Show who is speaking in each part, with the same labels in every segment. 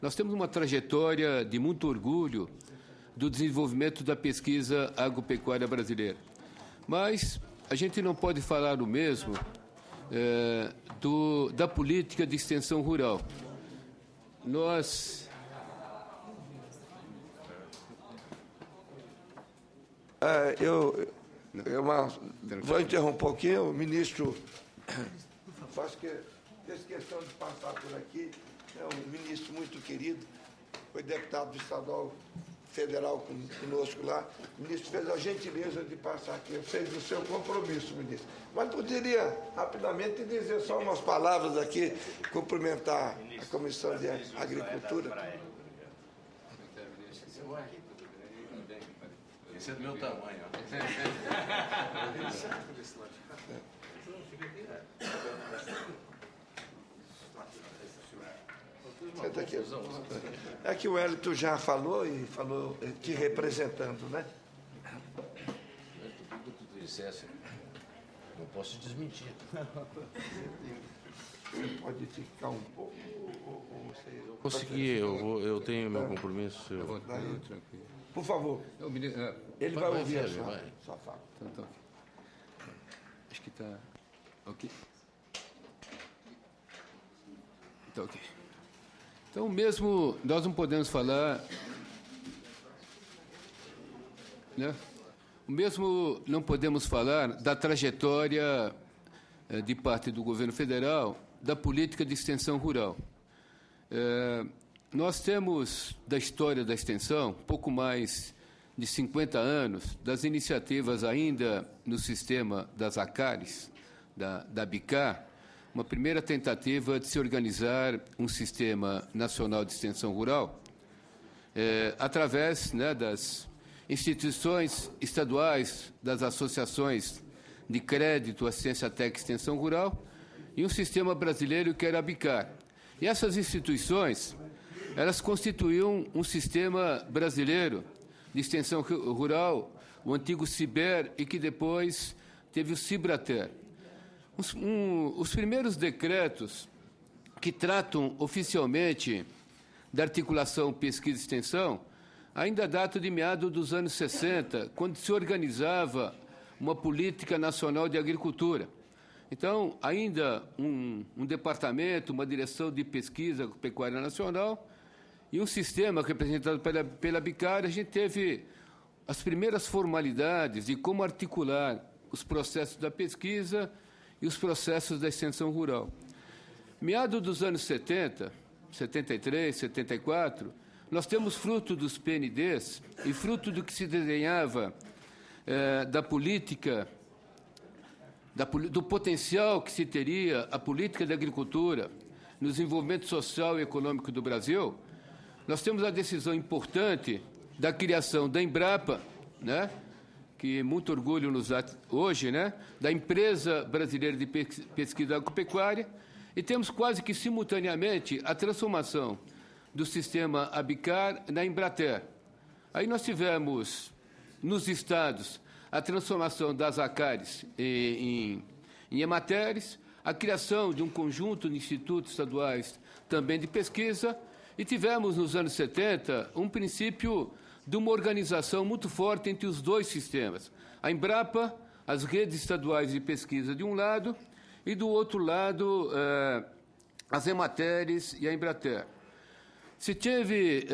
Speaker 1: Nós temos uma trajetória de muito orgulho do desenvolvimento da pesquisa agropecuária brasileira. Mas a gente não pode falar o mesmo da política de extensão rural.
Speaker 2: Vou interromper um pouquinho, o ministro. Faço questão de passar por aqui. É um ministro muito querido, foi deputado estadual, federal conosco lá. O ministro fez a gentileza de passar aqui, fez o seu compromisso, ministro. Mas poderia, rapidamente, dizer só umas palavras aqui, cumprimentar a Comissão de Agricultura.
Speaker 3: Esse é do meu tamanho.
Speaker 2: Senta aqui. É que o Hélito já falou e falou te representando, né?
Speaker 3: Tudo que tu dissesse, não posso desmentir.
Speaker 2: Você pode ficar um pouco ou você...
Speaker 3: Consegui, eu tenho meu compromisso.
Speaker 1: Tranquilo.
Speaker 2: Por favor. Ele vai ouvir a sua fala.
Speaker 1: Então, acho que está ok. Está ok. Então, mesmo nós não podemos falar, né? O mesmo não podemos falar da trajetória de parte do governo federal da política de extensão rural. Nós temos, da história da extensão, pouco mais de 50 anos, das iniciativas ainda no sistema das ACARES, da ABICAR, uma primeira tentativa de se organizar um sistema nacional de extensão rural, através, né, das instituições estaduais, das associações de crédito, assistência técnica e extensão rural, e um sistema brasileiro que era a ABICAR. E essas instituições, elas constituíam um sistema brasileiro de extensão rural, o antigo CIBER, e que depois teve o CIBRATER. Os primeiros decretos que tratam oficialmente da articulação pesquisa e extensão ainda datam de meados dos anos 60, quando se organizava uma política nacional de agricultura. Então, ainda um departamento, uma direção de pesquisa pecuária nacional e um sistema representado pela ABICAR. A gente teve as primeiras formalidades de como articular os processos da pesquisa e os processos da extensão rural. Meados dos anos 70, 73, 74, nós temos fruto dos PNDs e fruto do que se desenhava da política, do potencial que se teria a política de agricultura no desenvolvimento social e econômico do Brasil. Nós temos a decisão importante da criação da Embrapa, né, que muito orgulho nos dá hoje, né, da Empresa Brasileira de Pesquisa Agropecuária, e temos quase que simultaneamente a transformação do sistema ABICAR na Embrater. Aí nós tivemos, nos estados, a transformação das ACARES em EMATERES, a criação de um conjunto de institutos estaduais também de pesquisa, e tivemos, nos anos 70, um princípio de uma organização muito forte entre os dois sistemas. A Embrapa, as redes estaduais de pesquisa de um lado, e do outro lado, as EMATERES e a Embrater. Se teve,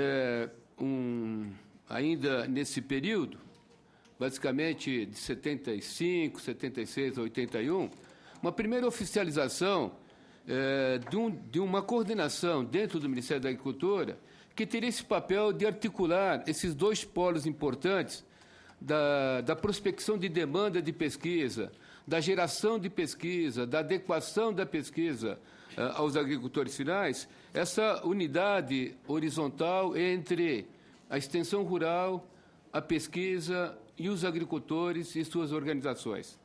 Speaker 1: ainda nesse período, basicamente de 75, 76 a 81, uma primeira oficialização de uma coordenação dentro do Ministério da Agricultura que teria esse papel de articular esses dois polos importantes da prospecção de demanda de pesquisa, da geração de pesquisa, da adequação da pesquisa aos agricultores finais, essa unidade horizontal entre a extensão rural, a pesquisa e os agricultores e suas organizações.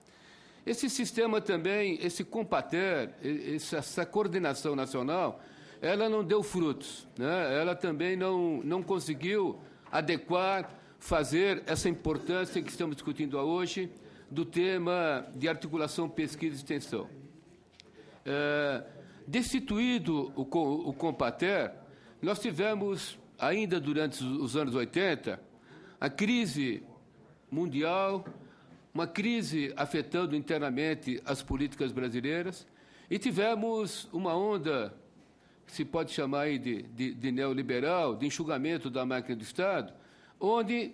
Speaker 1: Esse sistema também, esse Compater, essa coordenação nacional, ela não deu frutos, né? Ela também não conseguiu adequar, fazer essa importância que estamos discutindo hoje do tema de articulação, pesquisa e extensão. Destituído o Compater, nós tivemos, ainda durante os anos 80, a crise mundial, uma crise afetando internamente as políticas brasileiras, e tivemos uma onda, que se pode chamar aí de neoliberal, de enxugamento da máquina do Estado, onde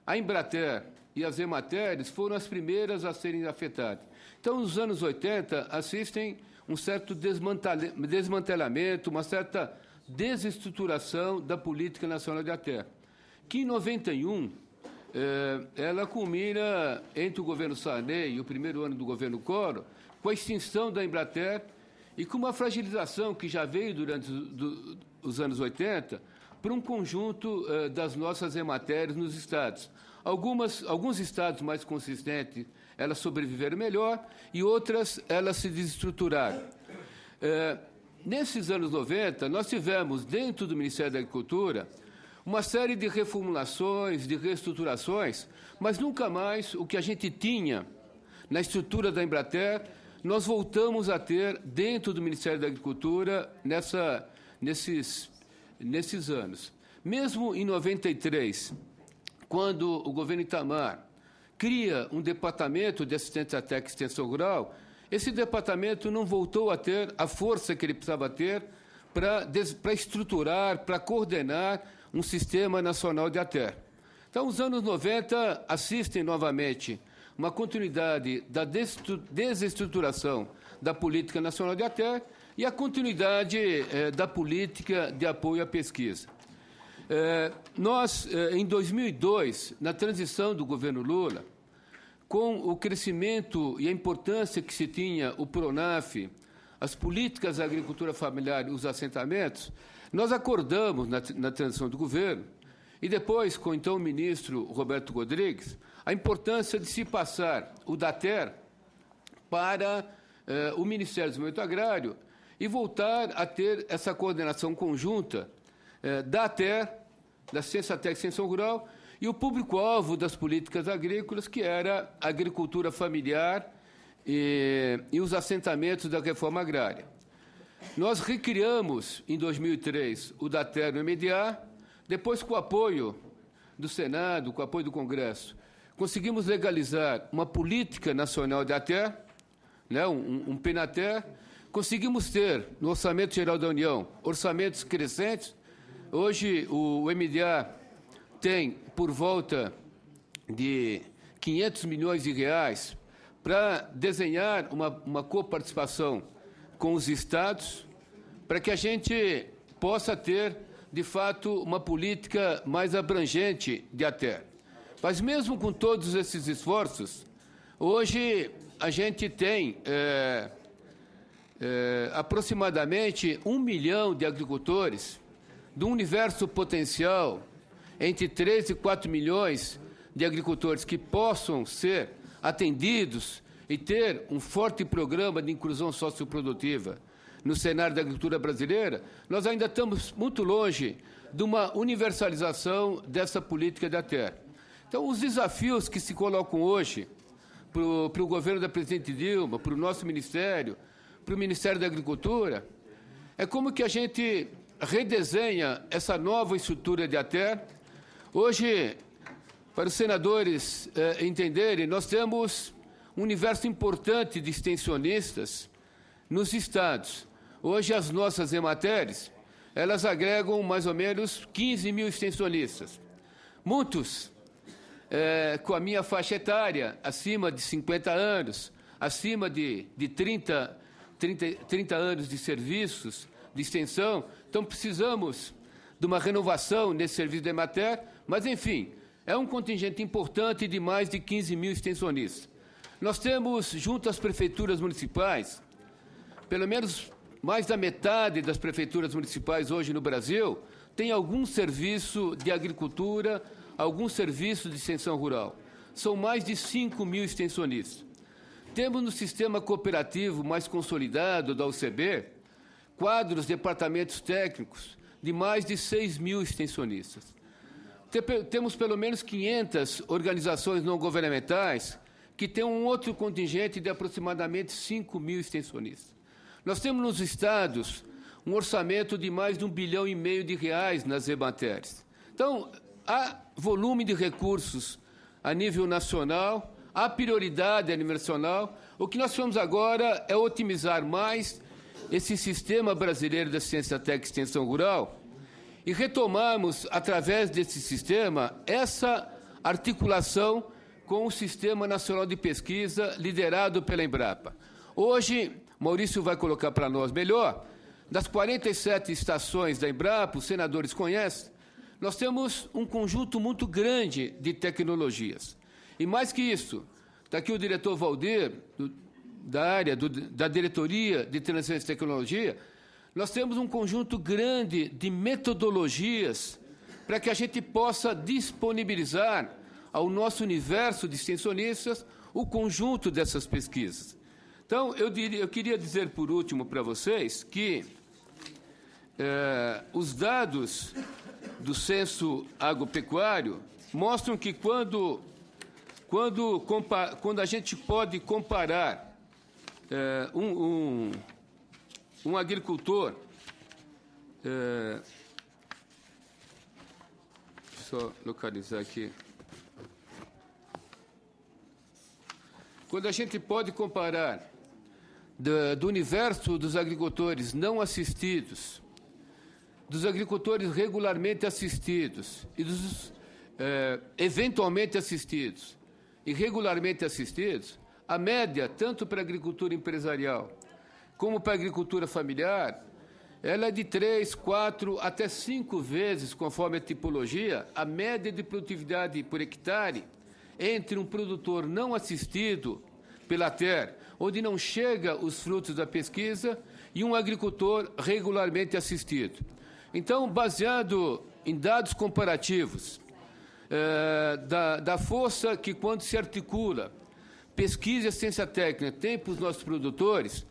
Speaker 1: a Embrater e as Emateres foram as primeiras a serem afetadas. Então, nos anos 80, assistem um certo desmantelamento, uma certa desestruturação da política nacional da terra, que em 91 ela culmina entre o governo Sarney e o primeiro ano do governo Collor, com a extinção da Embrater e com uma fragilização que já veio durante os anos 80 para um conjunto das nossas Emateres nos estados. Alguns estados mais consistentes, elas sobreviveram melhor, e outras, elas se desestruturaram. Nesses anos 90, nós tivemos, dentro do Ministério da Agricultura, uma série de reformulações, de reestruturações, mas nunca mais o que a gente tinha na estrutura da Embrater, nós voltamos a ter dentro do Ministério da Agricultura nesses anos. Mesmo em 93, quando o governo Itamar cria um departamento de assistência técnica e extensão rural, esse departamento não voltou a ter a força que ele precisava ter para estruturar, para coordenar um sistema nacional de ATER. Então, os anos 90 assistem novamente uma continuidade da desestruturação da política nacional de ATER e a continuidade da política de apoio à pesquisa. Nós, em 2002, na transição do governo Lula, com o crescimento e a importância que se tinha o PRONAF, as políticas da agricultura familiar e os assentamentos, nós acordamos na transição do governo, e depois, com então o ministro Roberto Rodrigues, a importância de se passar o DATER para o Ministério do Desenvolvimento Agrário e voltar a ter essa coordenação conjunta da ATER, da Ciência Técnica e Extensão Rural, e o público-alvo das políticas agrícolas, que era a agricultura familiar e os assentamentos da reforma agrária. Nós recriamos, em 2003, o DATER no MDA, depois, com o apoio do Senado, com o apoio do Congresso, conseguimos legalizar uma política nacional de ATER, né, um PENATER, conseguimos ter, no Orçamento Geral da União, orçamentos crescentes. Hoje, o MDA tem por volta de 500 milhões de reais para desenhar uma coparticipação com os estados, para que a gente possa ter, de fato, uma política mais abrangente de ATER. Mas, mesmo com todos esses esforços, hoje a gente tem aproximadamente 1 milhão de agricultores, de um universo potencial entre 3 e 4 milhões de agricultores que possam ser atendidos e ter um forte programa de inclusão socioprodutiva no cenário da agricultura brasileira. Nós ainda estamos muito longe de uma universalização dessa política da terra. Então, os desafios que se colocam hoje para o governo da presidente Dilma, para o nosso ministério, para o Ministério da Agricultura, é como que a gente redesenha essa nova estrutura de ATER. Hoje, para os senadores entenderem, nós temos um universo importante de extensionistas nos estados. Hoje, as nossas Emateres, elas agregam mais ou menos 15 mil extensionistas. Muitos com a minha faixa etária, acima de 50 anos, acima de 30 anos de serviços de extensão. Então, precisamos de uma renovação nesse serviço de Emater, mas, enfim, é um contingente importante de mais de 15 mil extensionistas. Nós temos, junto às prefeituras municipais, pelo menos mais da metade das prefeituras municipais hoje no Brasil tem algum serviço de agricultura, algum serviço de extensão rural. São mais de 5 mil extensionistas. Temos no sistema cooperativo mais consolidado da UCB, quadros, departamentos técnicos de mais de 6 mil extensionistas. Temos pelo menos 500 organizações não governamentais que têm um outro contingente de aproximadamente 5 mil extensionistas. Nós temos nos estados um orçamento de mais de R$1,5 bilhão nas Emateres. Então, há volume de recursos a nível nacional, há prioridade a nível nacional. O que nós fomos agora é otimizar mais esse sistema brasileiro da ciência técnica e extensão rural e retomarmos, através desse sistema, essa articulação com o Sistema Nacional de Pesquisa liderado pela Embrapa. Hoje, Maurício vai colocar para nós melhor, das 47 estações da Embrapa, os senadores conhecem, nós temos um conjunto muito grande de tecnologias. E mais que isso, está aqui o diretor Valdir, da Diretoria de Transferência de Tecnologia, nós temos um conjunto grande de metodologias para que a gente possa disponibilizar ao nosso universo de extensionistas o conjunto dessas pesquisas. Então, eu queria dizer, por último, para vocês que os dados do censo agropecuário mostram que quando a gente pode comparar um agricultor, só localizar aqui, quando a gente pode comparar do universo dos agricultores não assistidos, dos agricultores regularmente assistidos e dos eventualmente assistidos e regularmente assistidos, a média, tanto para a agricultura empresarial como para a agricultura familiar, ela é de 3, 4, até 5 vezes, conforme a tipologia, a média de produtividade por hectare entre um produtor não assistido pela terra, onde não chega os frutos da pesquisa, e um agricultor regularmente assistido. Então, baseado em dados comparativos da força que, quando se articula pesquisa e ciência técnica, tem para os nossos produtores,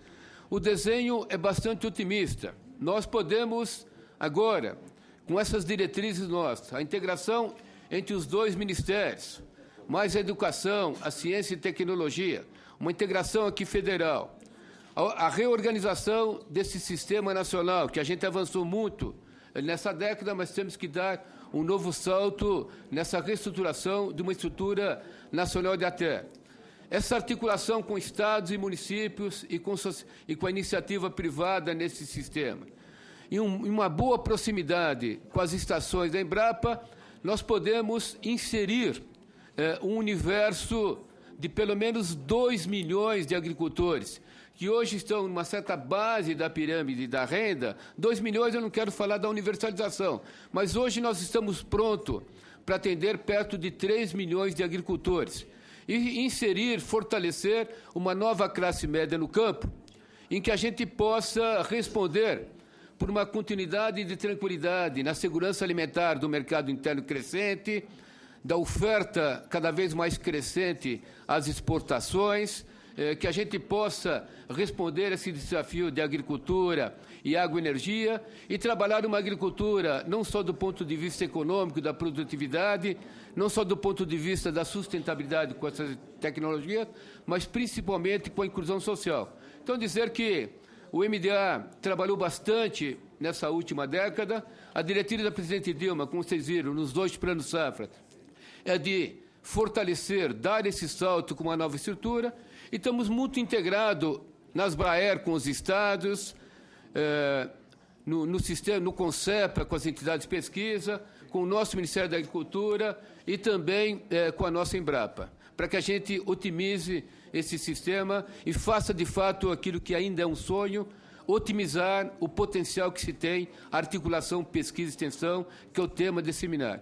Speaker 1: o desenho é bastante otimista. Nós podemos, agora, com essas diretrizes nossas, a integração entre os dois ministérios, mais a educação, a ciência e tecnologia, uma integração aqui federal, a reorganização desse sistema nacional, que a gente avançou muito nessa década, mas temos que dar um novo salto nessa reestruturação de uma estrutura nacional de terra. Essa articulação com estados e municípios e com a iniciativa privada nesse sistema. E uma boa proximidade com as estações da Embrapa, nós podemos inserir um universo de pelo menos 2 milhões de agricultores, que hoje estão numa certa base da pirâmide da renda. 2 milhões, eu não quero falar da universalização, mas hoje nós estamos prontos para atender perto de 3 milhões de agricultores e inserir, fortalecer uma nova classe média no campo, em que a gente possa responder por uma continuidade de tranquilidade na segurança alimentar do mercado interno crescente, da oferta cada vez mais crescente às exportações, que a gente possa responder a esse desafio de agricultura e agroenergia e trabalhar uma agricultura não só do ponto de vista econômico, da produtividade, não só do ponto de vista da sustentabilidade com essa tecnologia, mas principalmente com a inclusão social. Então, dizer que o MDA trabalhou bastante nessa última década, a diretriz da presidente Dilma, como vocês viram, nos 2 planos safra, é de fortalecer, dar esse salto com uma nova estrutura, e estamos muito integrados nas Braer com os estados, no sistema, no CONCEPA com as entidades de pesquisa, com o nosso Ministério da Agricultura e também com a nossa Embrapa, para que a gente otimize esse sistema e faça, de fato, aquilo que ainda é um sonho, otimizar o potencial que se tem, a articulação pesquisa e extensão, que é o tema desse seminário.